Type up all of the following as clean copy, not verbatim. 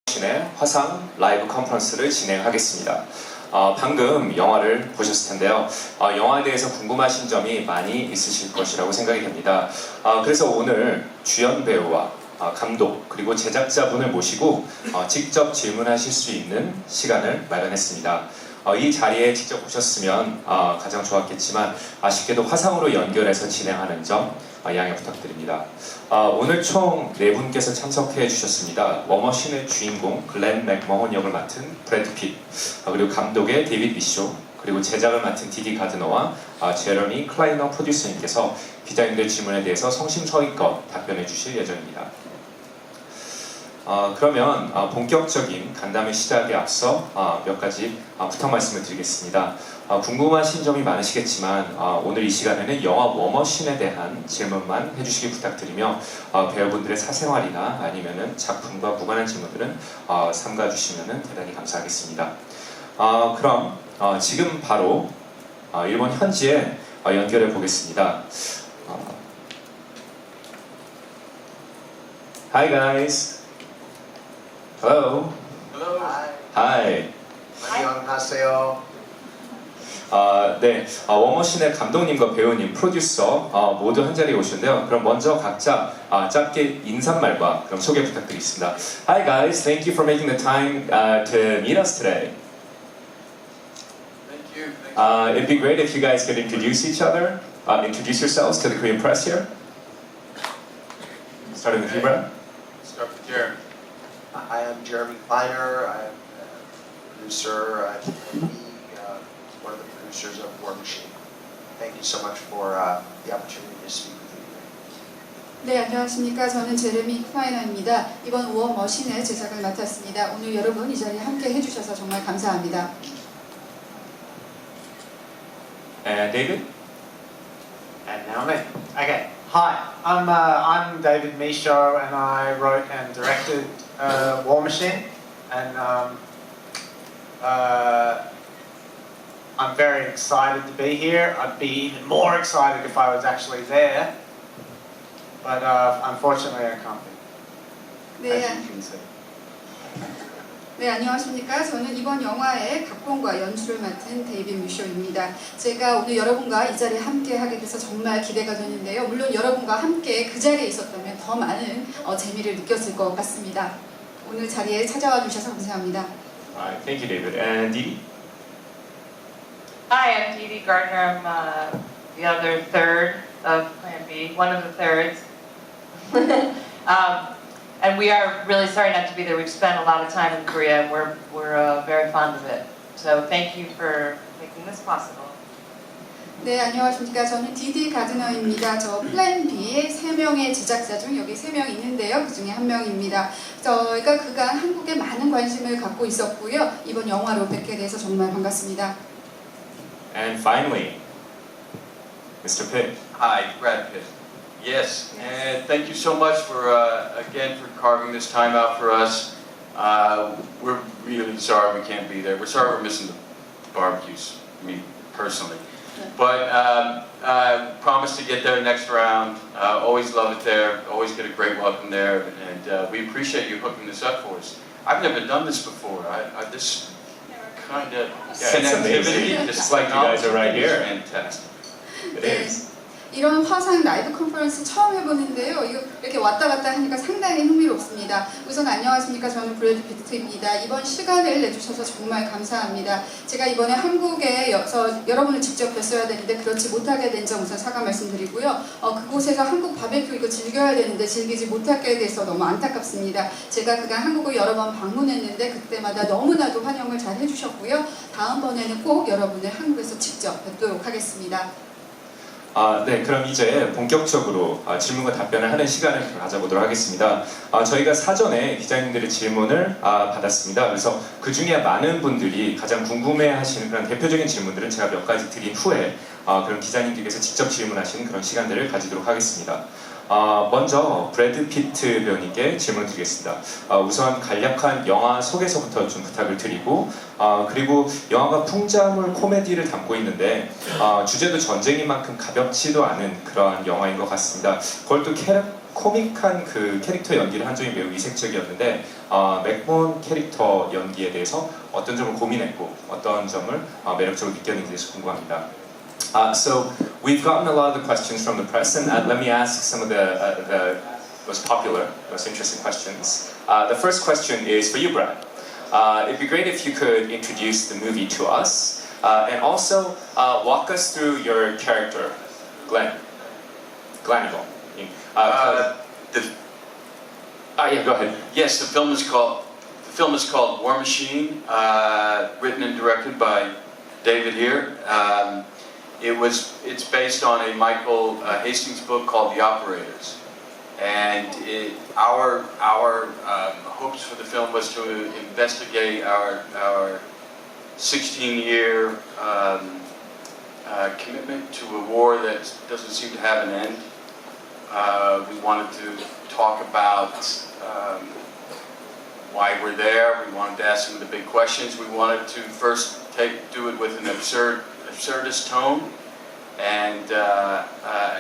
신의 화상 라이브 컨퍼런스를 진행하겠습니다. 방금 영화를 보셨을 텐데요. 영화에 대해서 궁금하신 점이 많이 있으실 것이라고 생각이 됩니다. 그래서 오늘 주연 배우와 감독 그리고 제작자분을 모시고 직접 질문하실 수 있는 시간을 마련했습니다. 이 자리에 직접 오셨으면 가장 좋았겠지만 아쉽게도 화상으로 연결해서 진행하는 점 양해 부탁드립니다. 오늘 총 4분께서 참석해 주셨습니다. 워머신의 주인공 글렌 맥머혼 역을 맡은 브래드 핏, 그리고 감독의 데이빗 미쇼, 그리고 제작을 맡은 디디 가드너와 제러미 클라이너 프로듀서님께서 기자님들 질문에 대해서 성심성의껏 답변해 주실 예정입니다. 그러면 본격적인 간담회 시작에 앞서 몇 가지 부탁 말씀을 드리겠습니다. 궁금하신 점이 많으시겠지만 오늘 이 시간에는 영화 워머신에 대한 질문만 해주시기 부탁드리며 배우분들의 사생활이나 아니면은 작품과 무관한 질문들은 삼가주시면 대단히 감사하겠습니다. 그럼 지금 바로 일본 현지에 연결해 보겠습니다. Hi guys. Hello. Hello. Hi. 안녕하세요. 네, 워머신의 감독님과 배우님, 프로듀서 모두 한 자리에 오셨는데요. 그럼 먼저 각자 짧게 인사말과 그럼 소개 부탁드리겠습니다. Hi guys, thank you for making the time to meet us today. Thank you. It'd be great if you guys could introduce each other, introduce yourselves to the Korean press here. Starting with you, Brad. Start with Jeremy. I am Jeremy Kleiner. I'm a producer at TV, one of the producers of War Machine. Thank you so much for the opportunity to speak with you today. 네, 안녕하십니까. 저는 제레미 클라이너입니다. 이번 워머신의 제작을 맡았습니다. 오늘 여러분 이 자리에 함께 해주셔서 정말 감사합니다. And David. And now me. Okay. Hi, I'm David Michaud, and I wrote and directed War Machine, and I'm very excited to be here. I'd be even more excited if I was actually there, but unfortunately I can't be. 네, As you can see. 네, 안녕하십니까. 저는 이번 영화의 각본과 연출을 맡은 데이빗 미쇼입니다. 제가 오늘 여러분과 이 자리에 함께 하게 돼서 정말 기대가 되는데요. 물론 여러분과 함께 그 자리에 있었다면 더 많은 재미를 느꼈을 것 같습니다. 오늘 자리에 찾아와 주셔서 감사합니다. Alright, thank you, David. And Dee. Hi, I'm Dee Dee Gardner. I'm the other third of Plan B, one of the thirds. And we are really sorry not to be there. We've spent a lot of time in Korea, and we're very fond of it. So thank you for making this possible. 네, 안녕하십니까. 저는 디디 가드너입니다. 저 플랜 B의 3명의 제작자 중 여기 3명 있는데요. 그 중에 한 명입니다. 저희가 그간 한국에 많은 관심을 갖고 있었고요. 이번 영화로 뵙게 돼서 정말 반갑습니다. And finally, Mr. Pitt. Hi, Brad Pitt. Yes, and thank you so much for again for carving this time out for us. We're really sorry we can't be there. We're sorry we're missing the barbecues, me personally. But promise to get there next round. Always love it there. Always get a great welcome there, and we appreciate you hooking this up for us. I've never done this before. This kind of connectivity, It's like you guys are right here. Fantastic. It 네, is. 이런 화상 라이브 컨퍼런스 처음 해보는데요. 이렇게 왔다 갔다 하니까 상당히 흥미롭습니다. 우선 안녕하십니까. 저는 브래드 피트입니다. 이번 시간을 내주셔서 정말 감사합니다. 제가 이번에 한국에서 여러분을 직접 뵀어야 되는데 그렇지 못하게 된 점 우선 사과 말씀드리고요. 그곳에서 한국 바베큐 이거 즐겨야 되는데 즐기지 못하게 돼서 너무 안타깝습니다. 제가 그간 한국을 여러 번 방문했는데 그때마다 너무나도 환영을 잘 해주셨고요. 다음번에는 꼭 여러분을 한국에서 직접 뵙도록 하겠습니다. 네, 그럼 이제 본격적으로 질문과 답변을 하는 시간을 가져보도록 하겠습니다. 저희가 사전에 기자님들의 질문을 받았습니다. 그래서 그 중에 많은 분들이 가장 궁금해하시는 그런 대표적인 질문들은 제가 몇 가지 드린 후에 그런 기자님들께서 직접 질문하시는 그런 시간들을 가지도록 하겠습니다. 먼저 브래드 피트 배우님께 질문을 드리겠습니다. 우선 간략한 영화 소개서부터 좀 부탁을 드리고 그리고 영화가 풍자물 코미디를 담고 있는데 주제도 전쟁인 만큼 가볍지도 않은 그러한 영화인 것 같습니다. 그걸 또 코믹한 그 캐릭터 연기를 한 점이 매우 이색적이었는데 맥본 캐릭터 연기에 대해서 어떤 점을 고민했고 어떤 점을 매력적으로 느꼈는지 대해서 궁금합니다. So we've gotten a lot of the questions from the press, and let me ask some of the most popular, most interesting questions. The first question is for you, Brad. It'd be great if you could introduce the movie to us, and also walk us through your character, Glenigal. Yeah, go ahead. Yes, the film is called War Machine, written and directed by David here. It's based on a Michael Hastings book called The Operators, and our hopes for the film was to investigate our 16-year commitment to a war that doesn't seem to have an end. We wanted to talk about why we're there. We wanted to ask some of the big questions. We wanted to first do it with an absurdist tone, and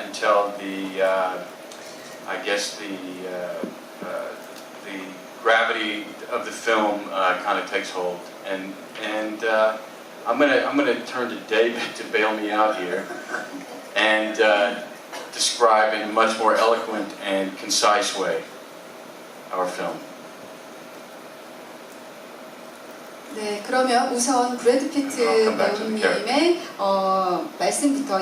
until I guess the gravity of the film kind of takes hold. And I'm gonna turn to David to bail me out here and describe in a much more eloquent and concise way our film. 네, 그러면 우선 브래드 피트 배우님의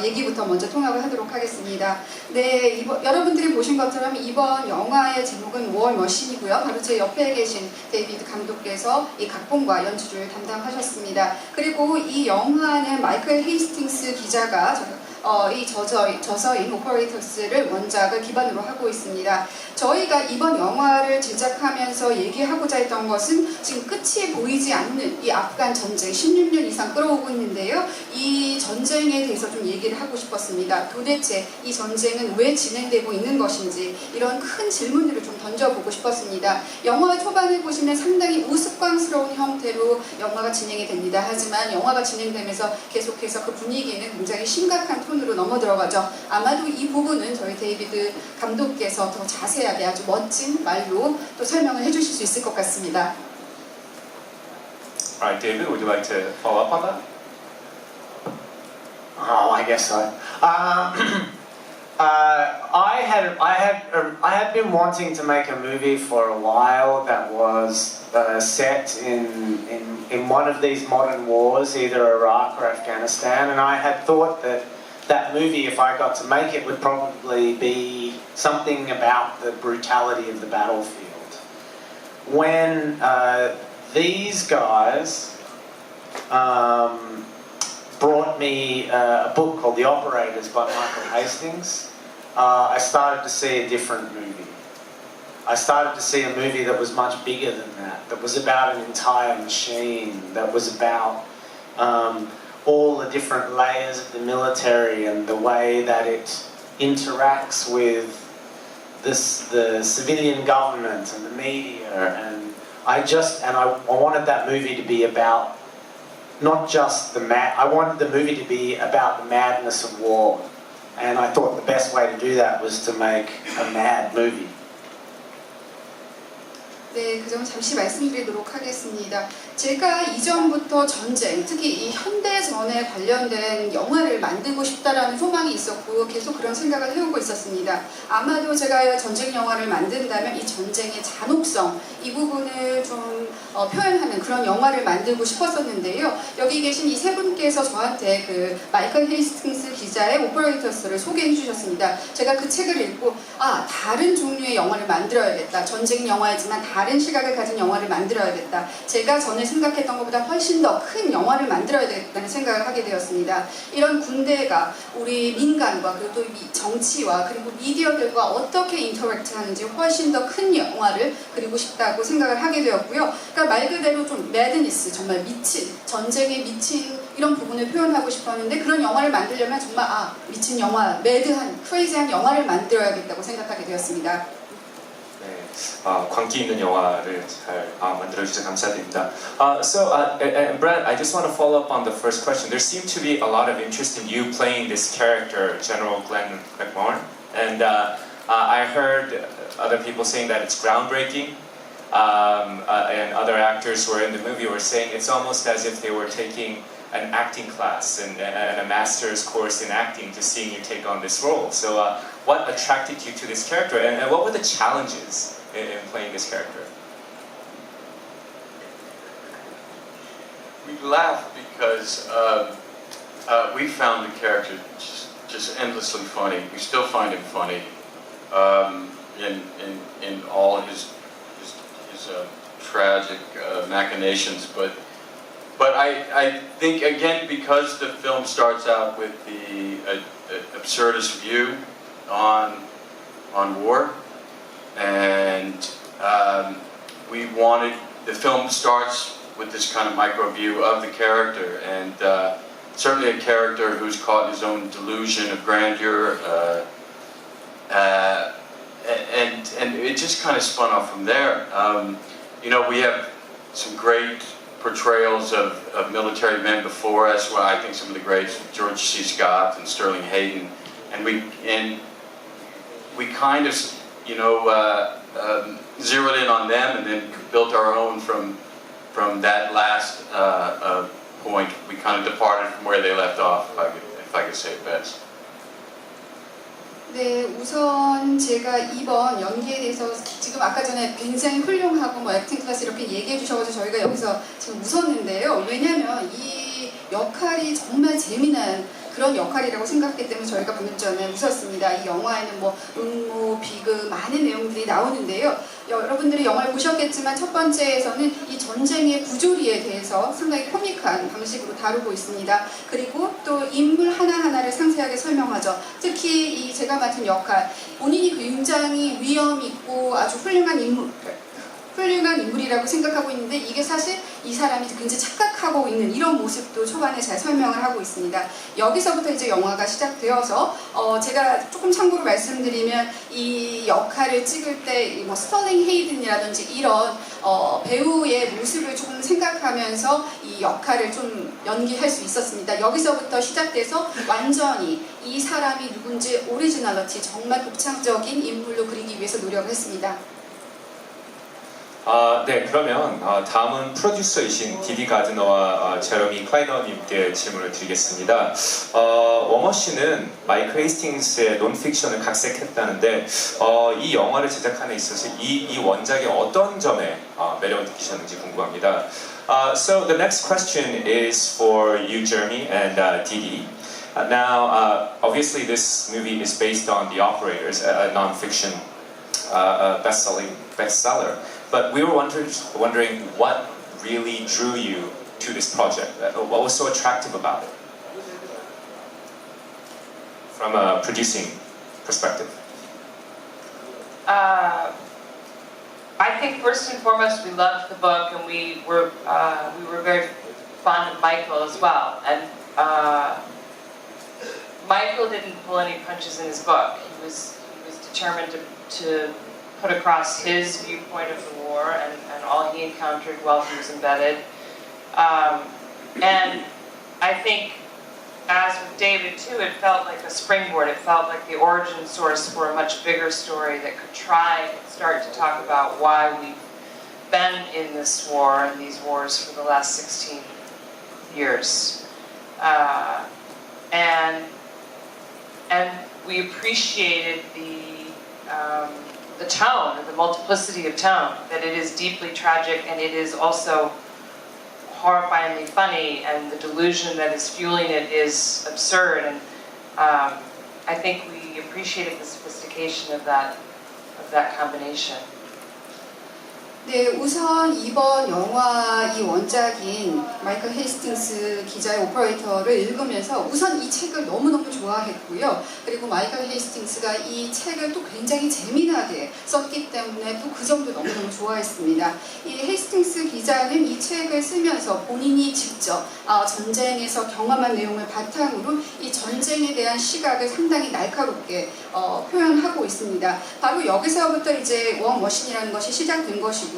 얘기부터 먼저 통합을 하도록 하겠습니다. 네, 여러분들이 보신 것처럼 이번 영화의 제목은 워 머신이고요. 바로 제 옆에 계신 데이비드 감독께서 이 각본과 연출을 담당하셨습니다. 그리고 이 영화는 마이클 헤이스팅스 기자가 이 저서인 오퍼레이터스를 원작을 기반으로 하고 있습니다. 저희가 이번 영화를 제작하면서 얘기하고자 했던 것은 지금 끝이 보이지 않는 이 아프간 전쟁 16년 이상 끌어오고 있는데요. 이 전쟁에 대해서 좀 얘기를 하고 싶었습니다. 도대체 이 전쟁은 왜 진행되고 있는 것인지 이런 큰 질문들을 좀 던져보고 싶었습니다. 영화 초반에 보시면 상당히 우스꽝스러운 형태로 영화가 진행이 됩니다. 하지만 영화가 진행되면서 계속해서 그 분위기는 굉장히 심각한 톤으로 넘어들어가죠. 아마도 이 부분은 저희 데이비드 감독께서 더 자세하게 아주 멋진 말로 또 설명을 해주실 수 있을 것 같습니다. Alright, David, would you like to follow up on that? Oh, I guess so. I had been wanting to make a movie for a while that was set in one of these modern wars, either Iraq or Afghanistan, and I had thought that movie, if I got to make it, would probably be something about the brutality of the battlefield. When these guys brought me a book called The Operators by Michael Hastings, I started to see a different movie. I started to see a movie that was much bigger than that was about an entire machine, that was about all the different layers of the military and the way that it interacts with the civilian government and the media, and I wanted that movie to be about not just I wanted the movie to be about the madness of war, and I thought the best way to do that was to make a mad movie. 네, 그 점 잠시 말씀드리도록 하겠습니다. 제가 이전부터 전쟁, 특히 이 현대전에 관련된 영화를 만들고 싶다라는 소망이 있었고 계속 그런 생각을 해오고 있었습니다. 아마도 제가 전쟁 영화를 만든다면 이 전쟁의 잔혹성, 이 부분을 좀 표현하는 그런 영화를 만들고 싶었었는데요. 여기 계신 이 세 분께서 저한테 그 마이클 헤이스팅스 기자의 오퍼레이터스를 소개해 주셨습니다. 제가 그 책을 읽고 다른 종류의 영화를 만들어야겠다. 전쟁 영화이지만 다른 시각을 가진 영화를 만들어야겠다. 제가 전에 생각했던 것보다 훨씬 더 큰 영화를 만들어야 되겠다는 생각을 하게 되었습니다. 이런 군대가 우리 민간과 그리고 또 정치와 그리고 미디어들과 어떻게 인터랙트 하는지 훨씬 더 큰 영화를 그리고 싶다고 생각을 하게 되었고요. 그러니까 말 그대로 좀 매드니스, 정말 미친, 전쟁에 미친 이런 부분을 표현하고 싶었는데 그런 영화를 만들려면 정말 미친 영화, 매드한, 크레이지한 영화를 만들어야겠다고 생각하게 되었습니다. 광기 있는 영화를 잘 만들어주셔서 감사드립니다. And Brad, I just want to follow up on the first question. There seemed to be a lot of interest in you playing this character, General Glenn McMahon, and I heard other people saying that it's groundbreaking. and other actors who were in the movie were saying it's almost as if they were taking an acting class and a master's course in acting to seeing you take on this role. So what attracted you to this character, and what were the challenges in playing this character? We laugh because we found the character just endlessly funny. We still find him funny in all his tragic machinations. But I think again because the film starts out with the absurdist view on war, and we wanted the film starts with this kind of micro view of the character, and certainly a character who's caught in his own delusion of grandeur, and it just kind of spun off from there. You know, we have some great portrayals of military men before us. Well, I think some of the greats, George C. Scott and Sterling Hayden, and we kind of, you know, zeroed in on them and then built our own from that last point. We kind of departed from where they left off, if I could say it best. 네, 우선 제가 이번 연기에 대해서 지금 아까 전에 굉장히 훌륭하고 뭐 액팅 클래스 이렇게 얘기해 주셔가지고 저희가 여기서 지금 웃었는데요. 왜냐하면 이 역할이 정말 재미난 그런 역할이라고 생각했기 때문에 저희가 방금 전에 웃었습니다. 이 영화에는 뭐 음모, 비극 많은 내용들이 나오는데요. 여러분들이 영화를 보셨겠지만 첫 번째에서는 이 전쟁의 부조리에 대해서 상당히 코믹한 방식으로 다루고 있습니다. 그리고 또 인물 하나하나를 상세하게 설명하죠. 특히 이 제가 맡은 역할, 본인이 굉장히 위험 있고 아주 훌륭한 인물이라고 생각하고 있는데 이게 사실 이 사람이 굉장히 착각하고 있는 이런 모습도 초반에 잘 설명을 하고 있습니다. 여기서부터 이제 영화가 시작되어서 제가 조금 참고로 말씀드리면 이 역할을 찍을 때 뭐 스털링 헤이든이라든지 이런 배우의 모습을 조금 생각하면서 이 역할을 좀 연기할 수 있었습니다. 여기서부터 시작돼서 완전히 이 사람이 누군지 오리지널리티 정말 독창적인 인물로 그리기 위해서 노력을 했습니다. 네, 그러면 다음은 프로듀서이신 디디 가드너와 제러미 클라이너님께 질문을 드리겠습니다. 워머 씨는 마이클 헤이스팅스의 논픽션을 각색했다는데 이 영화를 제작하는 데 있어서 이 원작의 어떤 점에 매력을 느끼셨는지 궁금합니다. So the next question is for you, Jeremy, and Didi. Now, obviously this movie is based on The Operators, a non-fiction bestseller. But we were wondering what really drew you to this project. What was so attractive about it from a producing perspective? I think first and foremost we loved the book, and we were very fond of Michael as well. And Michael didn't pull any punches in his book. He was determined to put across his viewpoint of the war and all he encountered while he was embedded. And I think, as with David too, it felt like a springboard. It felt like the origin source for a much bigger story that could start to talk about why we've been in this war and these wars for the last 16 years. And we appreciated the tone, the multiplicity of tone, that it is deeply tragic and it is also horrifyingly funny, and the delusion that is fueling it is absurd. And I think we appreciated the sophistication of that combination. 네, 우선 이번 영화 이 원작인 마이클 헤이스팅스 기자의 오퍼레이터를 읽으면서 우선 이 책을 너무너무 좋아했고요. 그리고 마이클 헤이스팅스가 이 책을 또 굉장히 재미나게 썼기 때문에 또 그 점도 너무너무 좋아했습니다. 이 헤이스팅스 기자는 이 책을 쓰면서 본인이 직접 전쟁에서 경험한 내용을 바탕으로 이 전쟁에 대한 시각을 상당히 날카롭게 표현하고 있습니다. 바로 여기서부터 이제 워 머신이라는 것이 시작된 것이고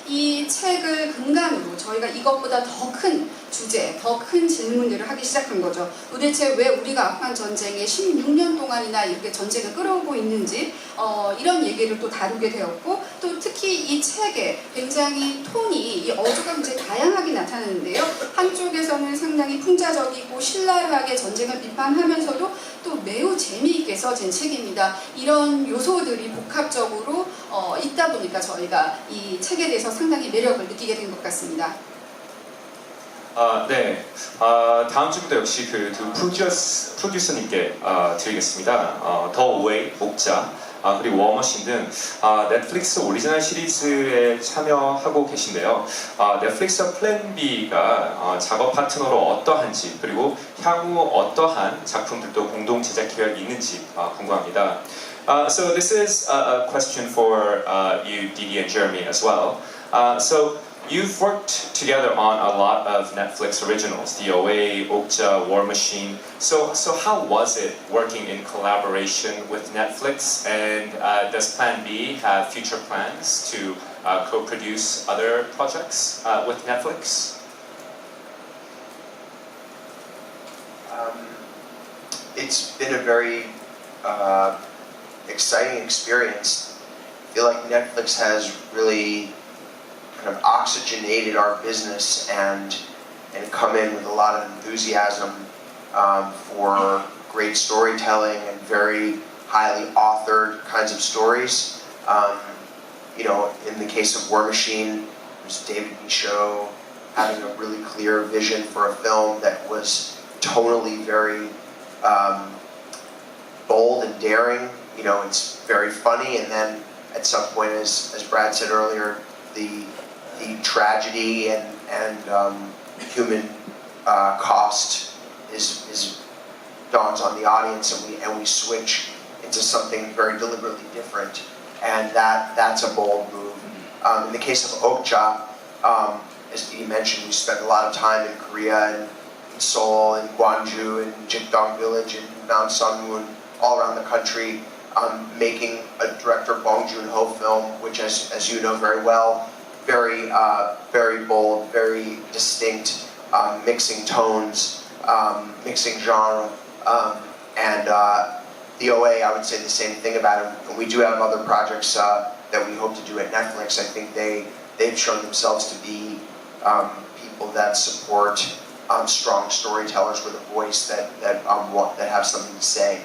이 책을 근간으로 저희가 이것보다 더 큰 주제, 더 큰 질문들을 하기 시작한 거죠. 도대체 왜 우리가 아프간 전쟁에 16년 동안이나 이렇게 전쟁을 끌어오고 있는지 이런 얘기를 또 다루게 되었고, 또 특히 이 책에 굉장히 톤이 이 어조가 굉장히 다양하게 나타나는데요. 한쪽에서는 상당히 풍자적이고 신랄하게 전쟁을 비판하면서도 또 매우 재미있게 써진 책입니다. 이런 요소들이 복합적으로 있다 보니까 저희가 이 책에 대해서 상당히 매력을 느끼게 된 것 같습니다. 네. 다음 주부터 역시 그 프로듀서님께 드리겠습니다. 더 오웨이, 옥자, 그리고 워머신 등 넷플릭스 오리지널 시리즈에 참여하고 계신데요. 넷플릭스 플랜 B가 작업 파트너로 어떠한지, 그리고 향후 어떠한 작품들도 공동 제작 계획이 있는지 궁금합니다. So this is a question for you, Didi and Jeremy as well. So you've worked together on a lot of Netflix originals, The OA, Okja, War Machine. So how was it working in collaboration with Netflix? And does Plan B have future plans to co-produce other projects with Netflix? It's been a very exciting experience. I feel like Netflix has really kind of oxygenated our business and come in with a lot of enthusiasm for great storytelling and very highly authored kinds of stories. You know, in the case of War Machine, there's David Michaud having a really clear vision for a film that was tonally very bold and daring. You know, it's very funny, and then at some point, as Brad said earlier, the tragedy and human cost is dawns on the audience, and we switch into something very deliberately different, and that's a bold move. In the case of Okja, as Didi mentioned, we spent a lot of time in Korea and in Seoul and Gwangju and Jingdong Village and Mount Sunmun, all around the country, making a director Bong Joon-ho film, which, as you know very well, very bold, very distinct, mixing tones, mixing genre, and the OA, I would say the same thing about him. And we do have other projects that we hope to do at Netflix. I think they've shown themselves to be people that support strong storytellers with a voice that have something to say.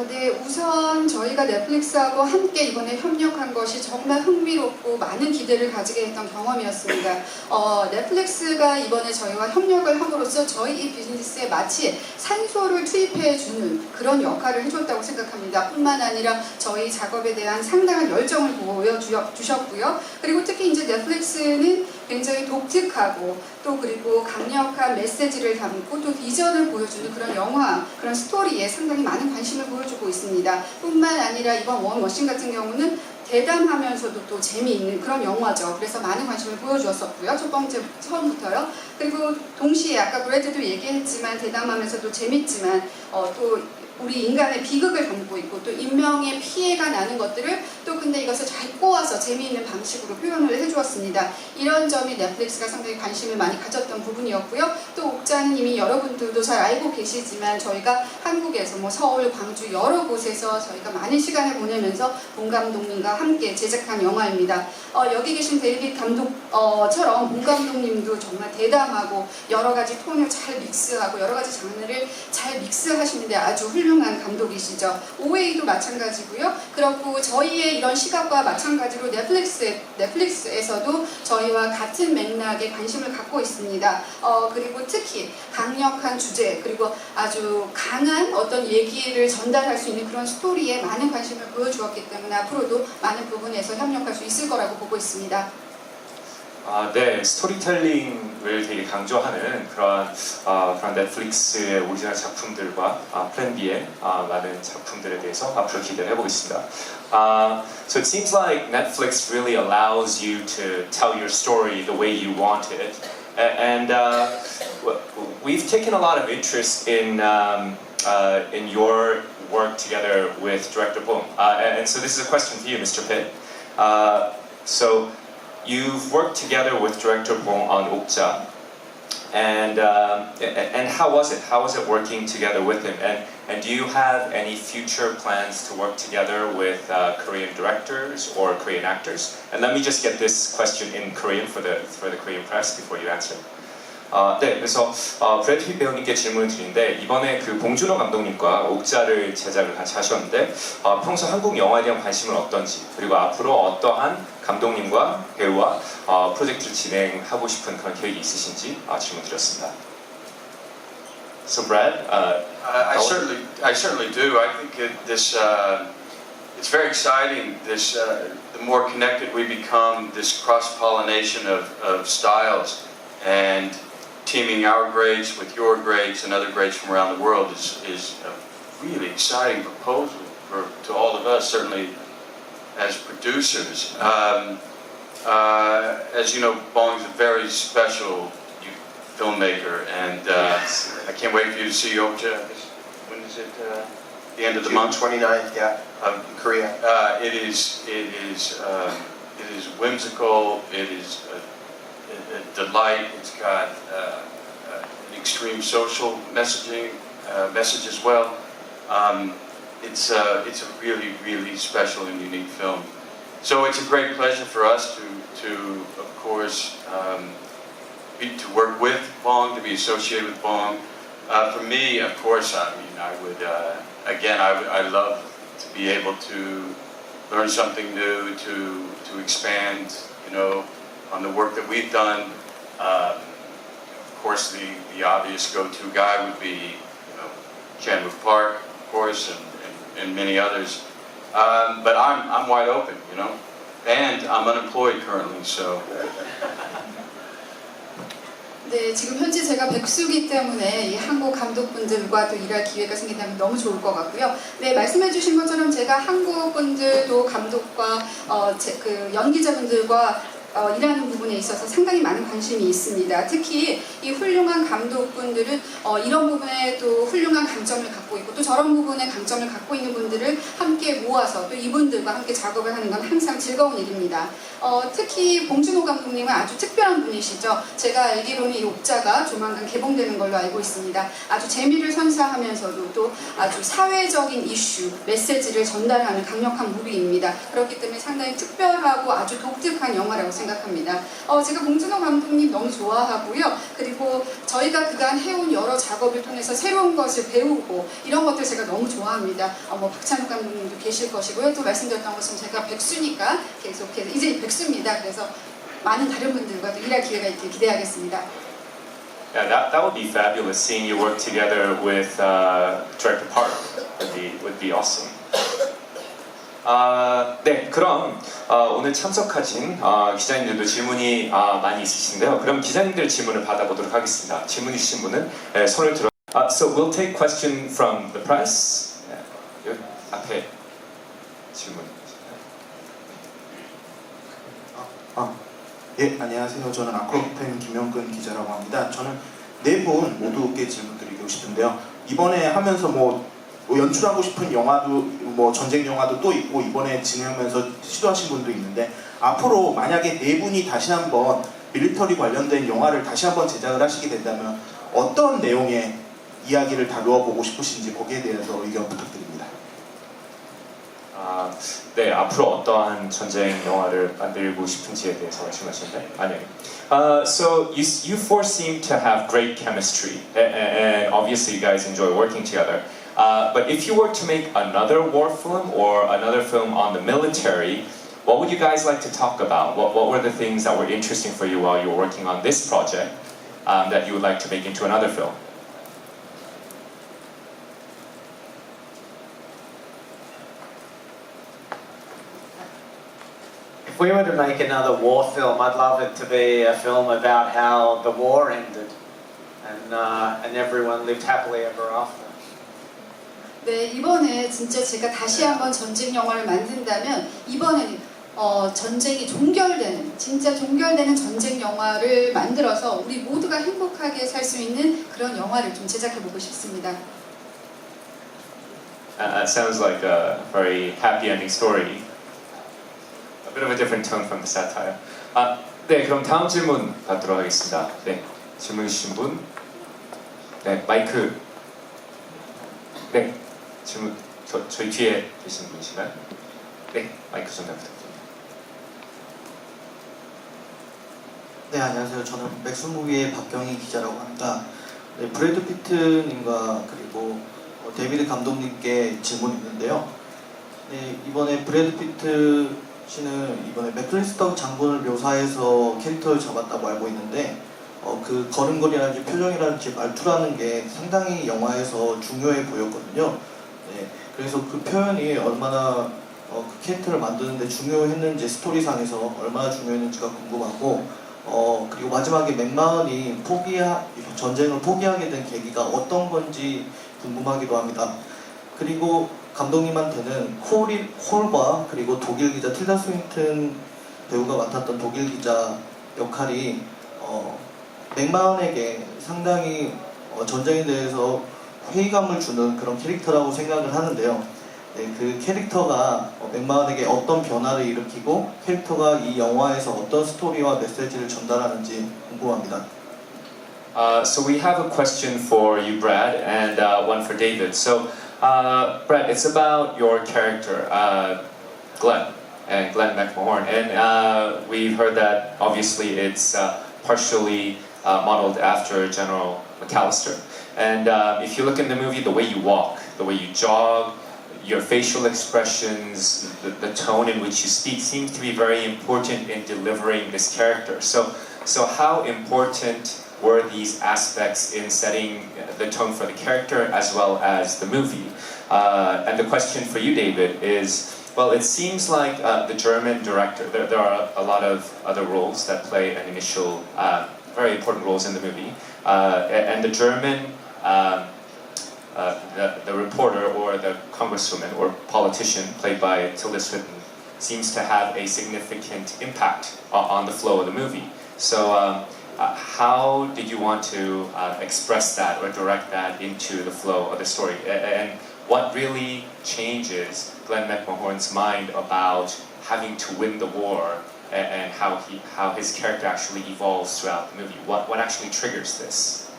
네, 우선 저희가 넷플릭스하고 함께 이번에 협력한 것이 정말 흥미롭고 많은 기대를 가지게 했던 경험이었습니다. 넷플릭스가 이번에 저희와 협력을 함으로써 저희 이 비즈니스에 마치 산소를 투입해주는 그런 역할을 해줬다고 생각합니다. 뿐만 아니라 저희 작업에 대한 상당한 열정을 보여주셨고요. 그리고 특히 이제 넷플릭스는 굉장히 독특하고 또 그리고 강력한 메시지를 담고 또 비전을 보여주는 그런 영화, 그런 스토리에 상당히 많은 관심을 보여주고 있습니다. 뿐만 아니라 이번 워머신 같은 경우는 대담하면서도 또 재미있는 그런 영화죠. 그래서 많은 관심을 보여주었었고요. 첫 번째, 처음부터요. 그리고 동시에 아까 브래드도 얘기했지만 대담하면서도 재밌지만 또 우리 인간의 비극을 담고 있고 또 인명의 피해가 나는 것들을 또 근데 이것을 잘 꼬아서 재미있는 방식으로 표현을 해주었습니다. 이런 점이 넷플릭스가 상당히 관심을 많이 가졌던 부분이었고요. 또 옥자는 이미 여러분들도 잘 알고 계시지만 저희가 한국에서 뭐 서울, 광주 여러 곳에서 저희가 많은 시간을 보내면서 본 감독님과 함께 제작한 영화입니다. 여기 계신 데이빗 감독처럼 본 감독님도 정말 대담하고 여러 가지 톤을 잘 믹스하고 여러 가지 장르를 잘 믹스하시는데 아주 훌륭한 감독이시죠. OA도 마찬가지고요. 그렇고 저희의 이런 시각과 마찬가지로 넷플릭스에서도 저희와 같은 맥락에 관심을 갖고 있습니다. 그리고 특히 강력한 주제 그리고 아주 강한 어떤 얘기를 전달할 수 있는 그런 스토리에 많은 관심을 보여주었기 때문에 앞으로도 많은 부분에서 협력할 수 있을 거라고 보고 있습니다. 네, 스토리텔링을 되게 강조하는 그런 넷플릭스의 오리지널 작품들과 플랜 B의 많은 작품들에 대해서 앞으로 기대를 해보겠습니다. So it seems like Netflix really allows you to tell your story the way you want it, and we've taken a lot of interest in your work together with director Bong. And so this is a question for you, Mr. Pitt. So you've worked together with director Bong on Okja, and how was it? How was it working together with him? And do you have any future plans to work together with Korean directors or Korean actors? And let me just get this question in Korean for the Korean press before you answer. 네, 그래서 브래드 핏 배우님께 질문을 드리는데 이번에 그 봉준호 감독님과 옥자를 제작을 같이 하셨는데 평소 한국 영화에 대한 관심은 어떤지 그리고 앞으로 어떠한 감독님과 배우와 프로젝트를 진행하고 싶은 그런 계획이 있으신지 질문 드렸습니다. So Brad, I certainly do. I think it's very exciting. The more connected we become, this cross-pollination of styles, and teaming our grades with your grades and other grades from around the world is a really exciting proposal to all of us, certainly as producers. As you know, Bong's a very special filmmaker, and Yes. I can't wait for you to see Okja. When is it? The end of the June month. 29th, yeah, in Korea. It is whimsical. It is a delight. It's got an extreme social message as well. It's a really special and unique film. So it's a great pleasure for us to of course to work with Bong, to be associated with Bong. For me, of course, I mean, I would I love to be able to learn something new, to expand, you know, on the work that we've done. Of course, the obvious go-to guy would be, you know, Chan-wook Park, of course, and many others. But I'm wide open, you know, and I'm unemployed currently, so. 네, 지금 현재 제가 백수기 때문에 이 한국 감독분들과 또 일할 기회가 생긴다면 너무 좋을 것 같고요. 네, 말씀해주신 것처럼 제가 한국 분들도 감독과 그 연기자분들과 일하는 부분에 있어서 상당히 많은 관심이 있습니다. 특히 이 훌륭한 감독분들은 이런 부분에 또 훌륭한 강점을 갖고 있고 또 저런 부분에 강점을 갖고 있는 분들을 함께 모아서 또 이분들과 함께 작업을 하는 건 항상 즐거운 일입니다. 특히 봉준호 감독님은 아주 특별한 분이시죠. 제가 알기로는 이 옥자가 조만간 개봉되는 걸로 알고 있습니다. 아주 재미를 선사하면서도 또 아주 사회적인 이슈, 메시지를 전달하는 강력한 무비입니다. 그렇기 때문에 상당히 특별하고 아주 독특한 영화라고 생각합니다. 제가 봉준호 감독님 너무 좋아하고요. 그리고 저희가 그간 해온 여러 작업을 통해서 새로운 것을 배우고 이런 것들 제가 너무 좋아합니다. 박찬욱 감독님도 계실 것이고요. 또 말씀드렸던 것처럼 제가 백수니까 계속해서 이제 백수입니다. 그래서 많은 다른 분들과 또 일할 기회가 있길 기대하겠습니다. Yeah, that would be fabulous. Seeing you work together with Director Park would be awesome. 네, 그럼 오늘 참석하신 기자님들도 질문이 많이 있으신데요. 그럼 기자님들 질문을 받아보도록 하겠습니다. 질문 있으신 분은 손을 들어. So we'll take question from the press. 여기 앞에 질문. 예, 안녕하세요. 저는 아크로팬 김영근 기자라고 합니다. 저는 네 분 모두께 질문드리고 싶은데요. 이번에 하면서 연출하고 싶은 영화도 전쟁 영화도 또 있고 이번에 진행하면서 시도하신 분도 있는데 앞으로 만약에 네 분이 다시 한번 밀리터리 관련된 영화를 다시 한번 제작을 하시게 된다면 어떤 내용의 이야기를 다루어 보고 싶으신지 거기에 대해서 의견 부탁드립니다. 네, 앞으로 어떠한 전쟁 영화를 만들고 싶은지에 대해서 말씀하시는데 아니요. So you four seem to have great chemistry, and obviously you guys enjoy working together. But if you were to make another war film or another film on the military, what would you guys like to talk about? What were the things that were interesting for you while you were working on this project that you would like to make into another film? If we were to make another war film, I'd love it to be a film about how the war ended and everyone lived happily ever after. 네, 이번에 진짜 제가 다시 한번 전쟁 영화를 만든다면 이번에는 전쟁이 진짜 종결되는 전쟁 영화를 만들어서 우리 모두가 행복하게 살 수 있는 그런 영화를 좀 제작해보고 싶습니다. Sounds like a very happy ending story. bit of a different tone from the satire. 네, 그럼 다음 질문 받도록 하겠습니다. 네, 질문 주신 분. 네, 마이크. 네, 질문 저희 뒤에 계신 분이신가요? 네, 마이크 전달 부탁드립니다. 네, 안녕하세요. 저는 맥스무비의 박경희 기자라고 합니다. 네, 브래드 피트님과 그리고 데이비드 감독님께 질문이 있는데요. 네, 이번에 브래드 피트 씨는 이번에 맥클리스터 장군을 묘사해서 캐릭터를 잡았다고 알고 있는데 그 걸음걸이라든지 표정이라든지 말투라는 게 상당히 영화에서 중요해 보였거든요. 네, 그래서 그 표현이 얼마나 그 캐릭터를 만드는데 중요했는지 스토리상에서 얼마나 중요했는지가 궁금하고 그리고 마지막에 맥마흔이 전쟁을 포기하게 된 계기가 어떤 건지 궁금하기도 합니다. 그리고 감독님한테는 홀과 그리고 독일 기자 틸다 스윈튼 배우가 맡았던 독일 기자 역할이 맥마흔에게 상당히 전쟁에 대해서 회의감을 주는 그런 캐릭터라고 생각을 하는데요. 네, 그 캐릭터가 맥마흔에게 어떤 변화를 일으키고 캐릭터가 이 영화에서 어떤 스토리와 메시지를 전달하는지 궁금합니다. So we have a question for you, Brad, and one for David. So, Brad, it's about your character, Glenn McMahon, and we've heard that obviously it's partially modeled after General McAllister. And if you look in the movie, the way you walk, the way you jog, your facial expressions, the tone in which you speak seems to be very important in delivering this character. So how important were these aspects in setting the tone for the character as well as the movie? And the question for you, David, is, well, it seems like the German director, there are a lot of other roles that play an initial, very important roles in the movie, and the German the reporter or the congresswoman or politician played by Tilda Swinton seems to have a significant impact on the flow of the movie. So how did you want to express that or direct that into the flow of the story? And what really changes Glenn McMahon's mind about having to win the war and how his character actually evolves throughout the movie? What actually triggers this?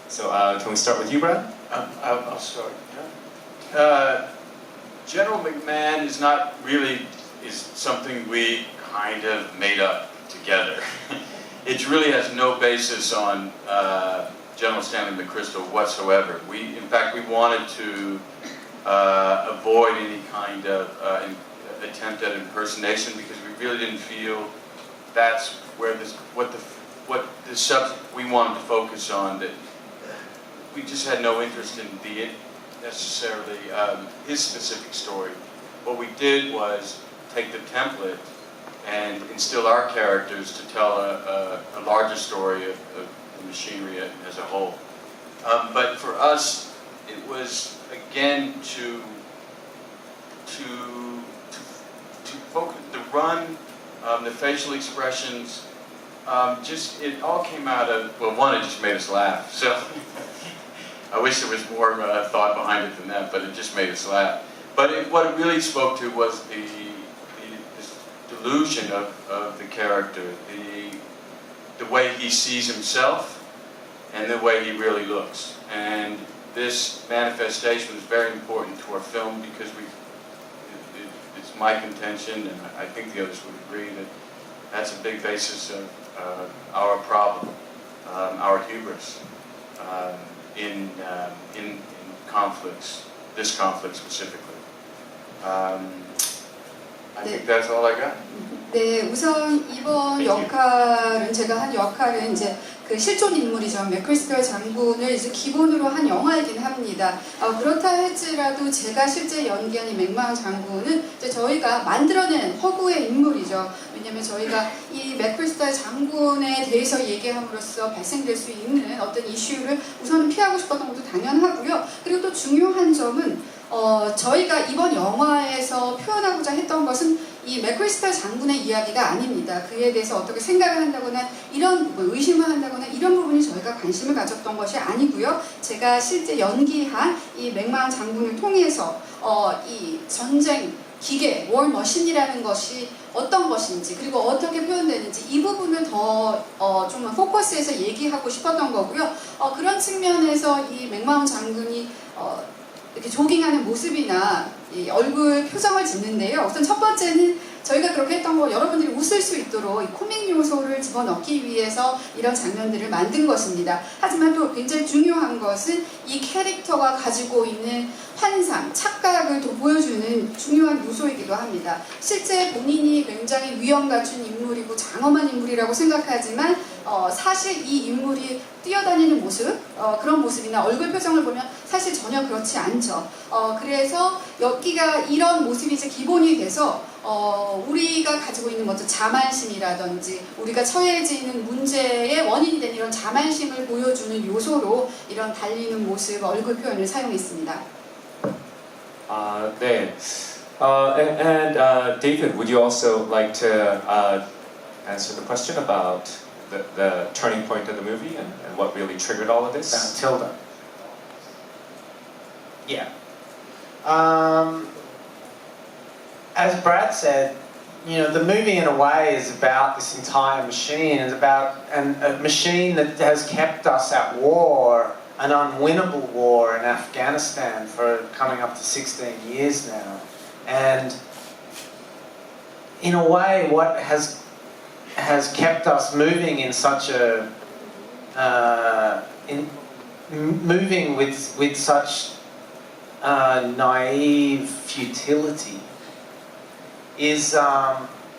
So can we start with you, Brad? I'll start. General McMahon is something we kind of made up together. It really has no basis on General Stanley McChrystal whatsoever. In fact, we wanted to avoid any kind of attempt at impersonation because we really didn't feel that's where what the subject we wanted to focus on. That we just had no interest in necessarily his specific story. What we did was take the template and instill our characters to tell a larger story of the machinery as a whole. But for us, it was again to focus the run, the facial expressions. It all came out of it just made us laugh. So. I wish there was more thought behind it than that, but it just made us laugh. But what it really spoke to was this delusion of the character, the way he sees himself, and the way he really looks. And this manifestation was very important to our film because it's my contention, and I think the others would agree, that that's a big basis of our problem, our hubris. In conflicts, this conflict specifically. I think that's all I got. 네, 우선 이번 역할은 제가 한 역할은 이제 그 실존 인물이죠. 맥크리스터 장군을 이제 기본으로 한 영화이긴 합니다. 그렇다 할지라도 제가 실제 연기한 이 맥마흔 장군은 이제 저희가 만들어낸 허구의 인물이죠. 왜냐하면 저희가 이 맥크리스터 장군에 대해서 얘기함으로써 발생될 수 있는 어떤 이슈를 우선 피하고 싶었던 것도 당연하고요. 그리고 또 중요한 점은 저희가 이번 영화에서 표현하고자 했던 것은 이 맥크리스터 장군의 이야기가 아닙니다. 그에 대해서 어떻게 생각을 한다거나 이런 의심을 한다거나 이런 부분이 저희가 관심을 가졌던 것이 아니고요. 제가 실제 연기한 이 맥마흔 장군을 통해서 이 전쟁 기계, 월 머신이라는 것이 어떤 것인지 그리고 어떻게 표현되는지 이 부분을 더 좀 포커스해서 얘기하고 싶었던 거고요. 그런 측면에서 이 맥마운 장군이 이렇게 조깅하는 모습이나 이 얼굴 표정을 짓는데요. 우선 첫 번째는 저희가 그렇게 했던 거 여러분들이 웃을 수 있도록 이 코믹 요소를 집어넣기 위해서 이런 장면들을 만든 것입니다. 하지만 또 굉장히 중요한 것은 이 캐릭터가 가지고 있는 환상, 착각을 또 보여주는 중요한 요소이기도 합니다. 실제 본인이 굉장히 위험 갖춘 인물이고 장엄한 인물이라고 생각하지만 사실 이 인물이 뛰어다니는 모습, 그런 모습이나 얼굴 표정을 보면 사실 전혀 그렇지 않죠. 그래서 여기가 이런 모습이 이제 기본이 돼서 우리가 가지고 있는 어떤 자만심이라든지 우리가 처해져 있는 문제의 원인이 된 이런 자만심을 보여주는 요소로 이런 달리는 모습, 얼굴 표현을 사용했습니다. 네. And David, would you also like to answer the question about the turning point of the movie and what really triggered all of this? Tilda. Yeah. As Brad said, you know, the movie in a way is about this entire machine. It's about a machine that has kept us at war, an unwinnable war in Afghanistan for coming up to 16 years now. And in a way, what has kept us moving in such a moving with such naive futility is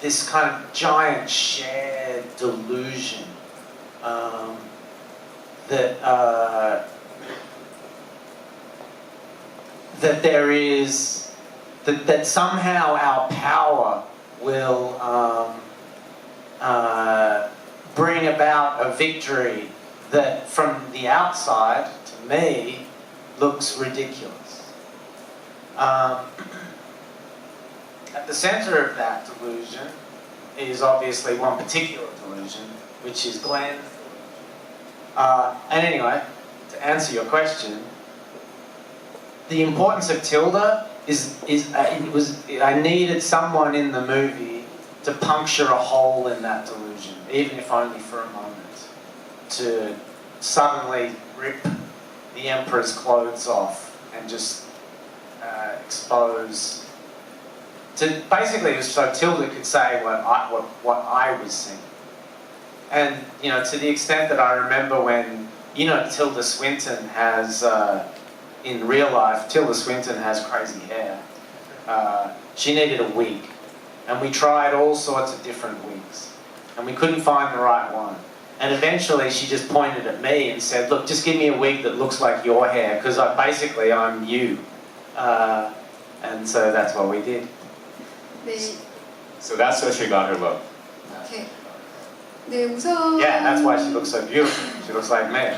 this kind of giant shared delusion that there is that somehow our power will bring about a victory that from the outside, to me, looks ridiculous. At the center of that delusion is obviously one particular delusion, which is Glenn. And anyway, to answer your question, the importance of Tilda I needed someone in the movie to puncture a hole in that delusion, even if only for a moment, to suddenly rip the Emperor's clothes off and just expose. Basically, so Tilda could say what I was seeing. And, you know, to the extent that I remember when, you know, Tilda Swinton has, in real life, Tilda Swinton has crazy hair. She needed a wig. And we tried all sorts of different wigs. And we couldn't find the right one. And eventually she just pointed at me and said, look, just give me a wig that looks like your hair, because basically I'm you. And so that's what we did. 네, So that's where she got her look. 이렇게. 네, 우선 Yeah, that's why she looks so beautiful. She looks like me.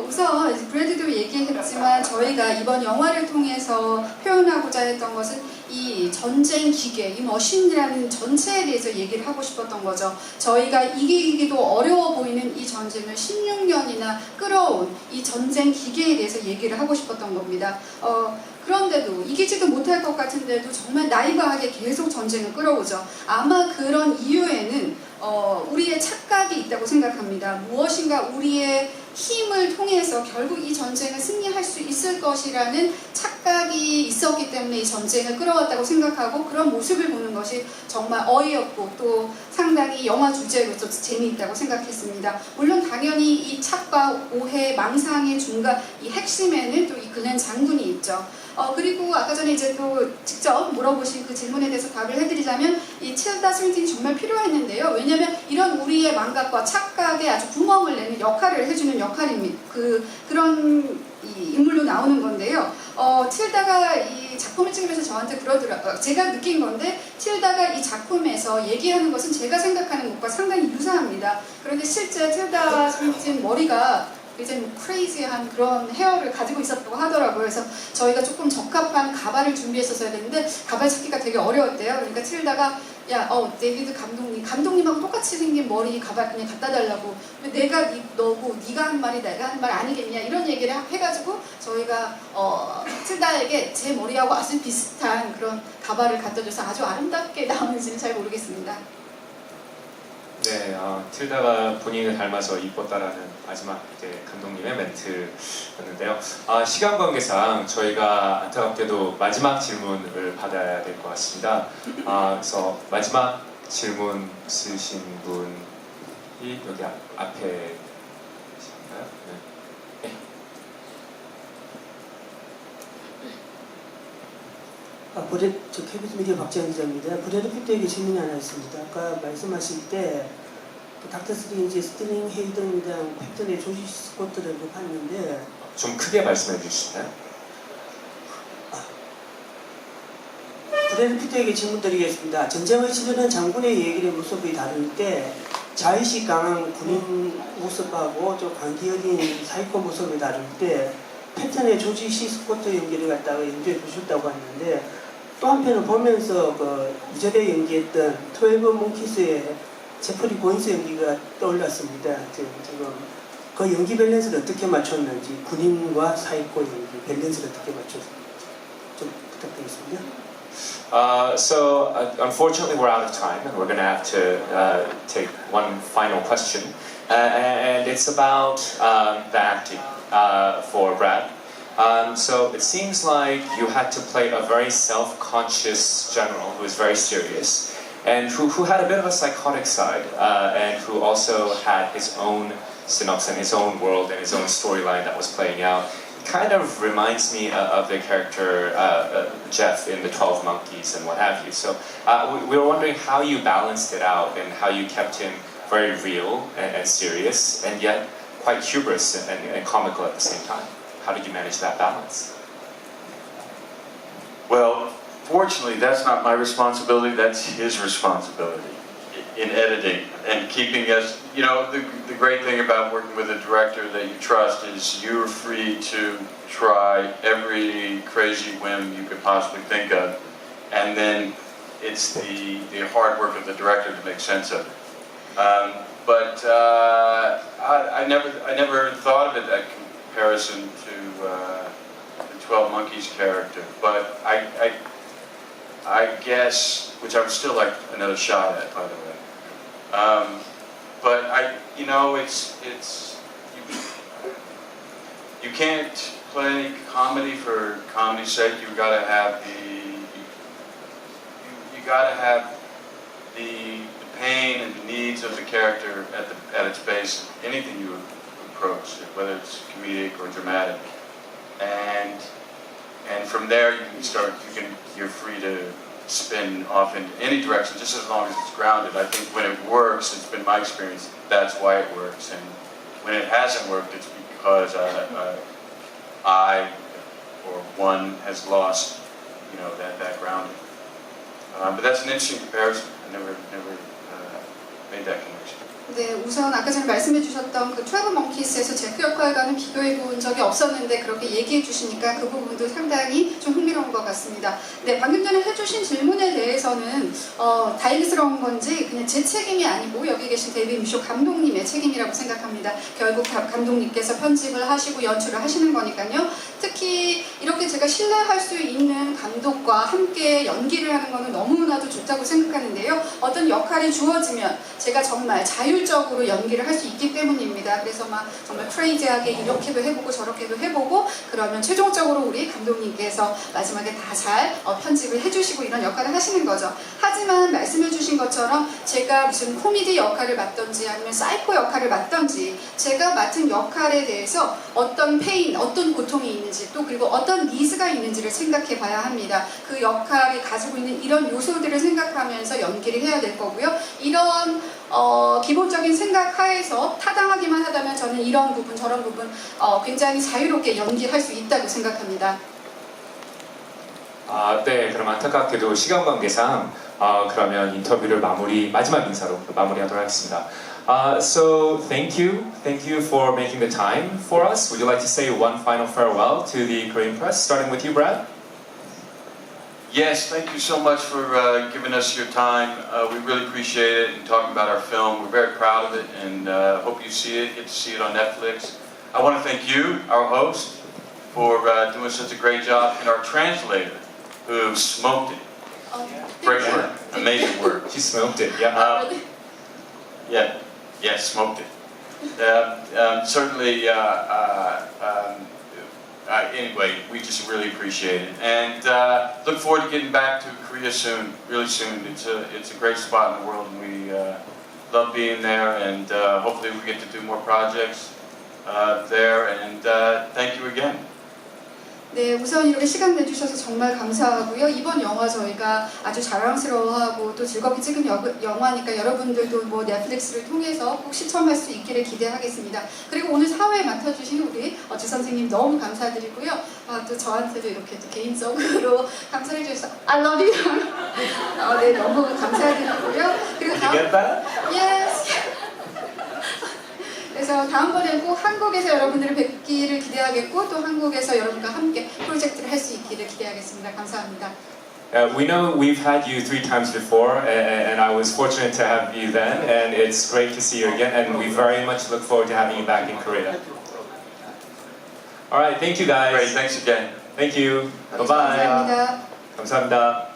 우선 이제 브래드도 얘기했지만 저희가 이번 영화를 통해서 표현하고자 했던 것은 이 전쟁 기계, 이 머신이라는 전체에 대해서 얘기를 하고 싶었던 거죠. 저희가 이기기도 어려워 보이는 이 전쟁을 16년이나 끌어온 이 전쟁 기계에 대해서 얘기를 하고 싶었던 겁니다. 그런데도 이기지도 못할 것 같은데도 정말 나이브하게 계속 전쟁을 끌어오죠. 아마 그런 이유에는 우리의 착각이 있다고 생각합니다. 무엇인가 우리의 힘을 통해서 결국 이 전쟁을 승리할 수 있을 것이라는 착각이 있었기 때문에 이 전쟁을 끌어왔다고 생각하고 그런 모습을 보는 것이 정말 어이없고 또 상당히 영화 주제로서 재미있다고 생각했습니다. 물론 당연히 이 착각, 오해, 망상의 중간 이 핵심에는 또 이 글렌 장군이 있죠. 그리고 아까 전에 이제 또 직접 물어보신 그 질문에 대해서 답을 해드리자면 이 틸다 스윈튼이 정말 필요했는데요. 왜냐하면 이런 우리의 망각과 착각에 아주 구멍을 내는 역할을 해주는 역할입니다. 그런 이 인물로 나오는 건데요. 틸다가 이 작품을 찍으면서 저한테 그러더라고요. 제가 느낀 건데 틸다가 이 작품에서 얘기하는 것은 제가 생각하는 것과 상당히 유사합니다. 그런데 실제 틸다 스윈튼 머리가 이제 크레이지한 그런 헤어를 가지고 있었다고 하더라고요. 그래서 저희가 조금 적합한 가발을 준비했었어야 되는데 가발 찾기가 되게 어려웠대요. 그러니까 틸다가 야, 데이비드 감독님하고 똑같이 생긴 머리 가발 그냥 갖다 달라고. 내가 너고 네가 한 말이 내가 한 말 아니겠냐 이런 얘기를 해가지고 저희가 틀다에게 제 머리하고 아주 비슷한 그런 가발을 갖다 줘서 아주 아름답게 나오는지는 잘 모르겠습니다. 네, 틸다가 본인을 닮아서 이뻤다라는 마지막 이제 감독님의 멘트였는데요. 시간 관계상 저희가 안타깝게도 마지막 질문을 받아야 될 것 같습니다. 그래서 마지막 질문 쓰신 분이 여기 앞에 계신가요? 네. 저 KBS 미디어 박재현 기자입니다. 브래드 피트에게 질문이 하나 있습니다. 아까 말씀하실 때 닥터 스트레인지 스티링 헤이든이랑 팩전의 조지 스코트를 봤는데 좀 크게 말씀해 주시나요? 브래드 피트에게 질문 드리겠습니다. 전쟁을 치르는 장군의 얘기의 모습이 다를 때 자의식 강한 군인 모습하고 좀 관계 어린 사이코 모습이 다를 때 패턴의 조지 C 스코트 연기를 갖다가 연주해 보셨다고 하는데 또 한편은 보면서 그 이전에 연기했던 12 몽키스의 제프리 고인스 연기가 떠올랐습니다. 지금 그 연기 밸런스를 어떻게 맞췄는지 군인과 사이코 연기 밸런스를 어떻게 맞췄는지 좀 부탁드리겠습니다. So unfortunately we're out of time and we're going to have to take one final question and it's about the acting for Brad. So it seems like you had to play a very self-conscious general who is very serious and who had a bit of a psychotic side and who also had his own synopsis and his own world and his own storyline that was playing out. It kind of reminds me of the character Jeff in the 12 Monkeys and what have you. So we were wondering how you balanced it out and how you kept him very real and serious and yet quite humorous and comical at the same time. How did you manage that balance? Well, fortunately, that's not my responsibility, that's his responsibility in editing and keeping us, you know, the great thing about working with a director that you trust is you're free to try every crazy whim you could possibly think of, and then it's the hard work of the director to make sense of it. But I never thought of it that comparison to the 12 Monkeys character, but I guess, which I would still like another shot at, by the way. But you know, it's you can't play comedy for comedy's sake. You gotta have the pain and the needs of the character at its base. Anything you approach, whether it's comedic or dramatic, and from there you're free to spin off in any direction, just as long as it's grounded. I think when it works, it's been my experience, that's why it works. And when it hasn't worked, it's because I or one has lost, you know, that grounding. But that's an interesting comparison. I never made that connection. 네, 우선 아까 전에 말씀해 주셨던 그 12 먼키스에서 제프 역할과는 비교해 본 적이 없었는데 그렇게 얘기해 주시니까 그 부분도 상당히 좀 흥미로운 것 같습니다. 네, 방금 전에 해주신 질문에 대해서는 다행스러운 건지 그냥 제 책임이 아니고 여기 계신 데이비드 미쇼 감독님의 책임이라고 생각합니다. 결국 감독님께서 편집을 하시고 연출을 하시는 거니까요. 특히 이렇게 제가 신뢰할 수 있는 감독과 함께 연기를 하는 거는 너무나도 좋다고 생각하는데요. 어떤 역할이 주어지면 제가 정말 자율적으로 연기를 할 수 있기 때문입니다. 그래서 막 정말 크레이지하게 이렇게도 해보고 저렇게도 해보고 그러면 최종적으로 우리 감독님께서 마지막에 다 잘 편집을 해주시고 이런 역할을 하시는 거죠. 하지만 말씀해주신 것처럼 제가 무슨 코미디 역할을 맡던지 아니면 사이코 역할을 맡던지 제가 맡은 역할에 대해서 어떤 페인, 어떤 고통이 있는지 또 그리고 어떤 니즈가 있는지를 생각해 봐야 합니다. 그 역할이 가지고 있는 이런 요소들을 생각하면서 연기를 해야 될 거고요. 이런 기본적인 생각 하에서 타당하기만 하다면 저는 이런 부분 저런 부분 굉장히 자유롭게 연기할 수 있다고 생각합니다. 네, 그럼 안타깝게도 시간 관계상 그러면 인터뷰를 마지막 인사로 마무리하도록 하겠습니다. So thank you for making the time for us. Would you like to say one final farewell to the Korean press, starting with you, Brad? Yes, thank you so much for giving us your time. We really appreciate it and talking about our film. We're very proud of it and hope you see it, get to see it on Netflix. I want to thank you, our host, for doing such a great job, and our translator, who smoked it. Great work, amazing work. She smoked it. Yeah. Yeah, smoked it. Certainly, anyway, we just really appreciate it, and look forward to getting back to Korea soon, really soon. It's a great spot in the world, and we love being there, and hopefully we get to do more projects there. And thank you again. 네, 우선 이렇게 시간 내주셔서 정말 감사하고요. 이번 영화 저희가 아주 자랑스러워하고 또 즐겁게 찍은 영화니까 여러분들도 뭐 넷플릭스를 통해서 꼭 시청할 수 있기를 기대하겠습니다. 그리고 오늘 사회에 맡아주신 우리 주 선생님 너무 감사드리고요. 또 저한테도 이렇게 또 개인적으로 감사해 주셔서 I love you. 네, 너무 감사드리고요. 그리고 Did you get that? Yes. 그래서 다음번에는 꼭 한국에서 여러분들을 뵙기를 기대하겠고 또 한국에서 여러분과 함께 프로젝트를 할 수 있기를 기대하겠습니다. 감사합니다. We know we've had you 3 times before, and I was fortunate to have you then, and it's great to see you again, and we very much look forward to having you back in Korea. All right, thank you guys. Great, thanks again. Thank you. Bye bye. 감사합니다. 감사합니다.